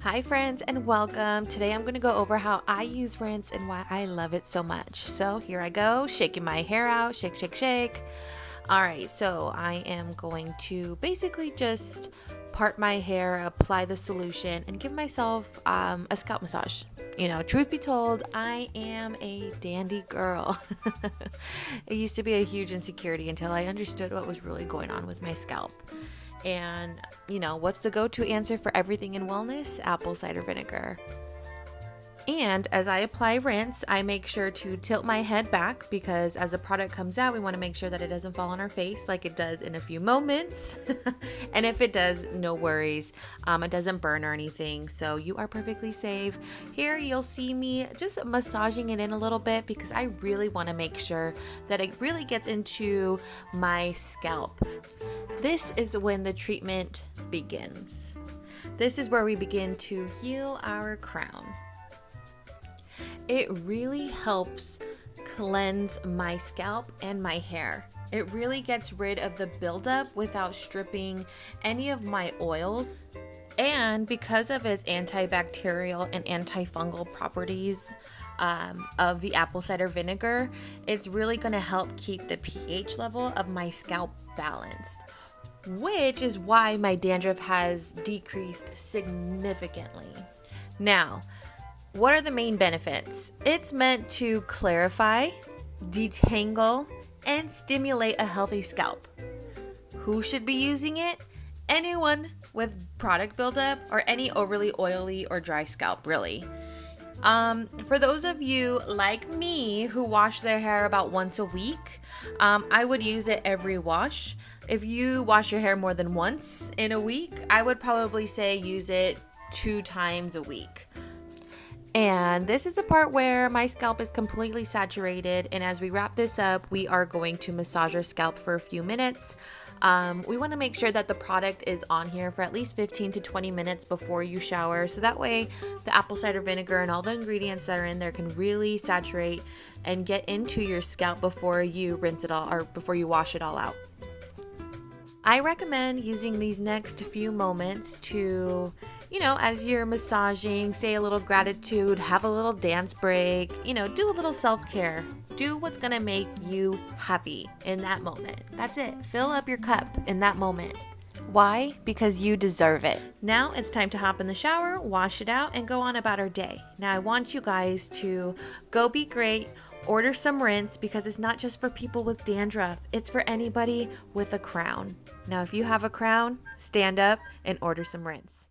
Hi friends and welcome. Today I'm going to go over how I use rinse and why I love it so much. So here I go, shaking my hair out, shake, shake, shake. Alright, so I am going to basically just part my hair, apply the solution, and give myself a scalp massage. Truth be told, I am a dandy girl. It used to be a huge insecurity until I understood what was really going on with my scalp. And, what's the go-to answer for everything in wellness? Apple cider vinegar. And as I apply rinse, I make sure to tilt my head back because as the product comes out, we want to make sure that it doesn't fall on our face like it does in a few moments. And if it does, no worries. It doesn't burn or anything, so you are perfectly safe. Here you'll see me just massaging it in a little bit because I really want to make sure that it really gets into my scalp. This is when the treatment begins. This is where we begin to heal our crown. It really helps cleanse my scalp and my hair. It really gets rid of the buildup without stripping any of my oils. And because of its antibacterial and antifungal properties of the apple cider vinegar, it's really going to help keep the pH level of my scalp balanced, which is why my dandruff has decreased significantly. Now, what are the main benefits? It's meant to clarify, detangle, and stimulate a healthy scalp. Who should be using it? Anyone with product buildup or any overly oily or dry scalp, really. For those of you like me who wash their hair about once a week, I would use it every wash. If you wash your hair more than once in a week, I would probably say use it 2 times a week. And this is the part where my scalp is completely saturated, and as we wrap this up, we are going to massage our scalp for a few minutes. We want to make sure that the product is on here for at least 15 to 20 minutes before you shower, so that way the apple cider vinegar and all the ingredients that are in there can really saturate and get into your scalp before you rinse it all or before you wash it all out. I recommend using these next few moments to, as you're massaging, say a little gratitude, have a little dance break, do a little self-care. Do what's going to make you happy in that moment. That's it. Fill up your cup in that moment. Why? Because you deserve it. Now it's time to hop in the shower, wash it out, and go on about our day. Now I want you guys to go be great. Order some rinse because it's not just for people with dandruff. It's for anybody with a crown. Now, if you have a crown, stand up and order some rinse.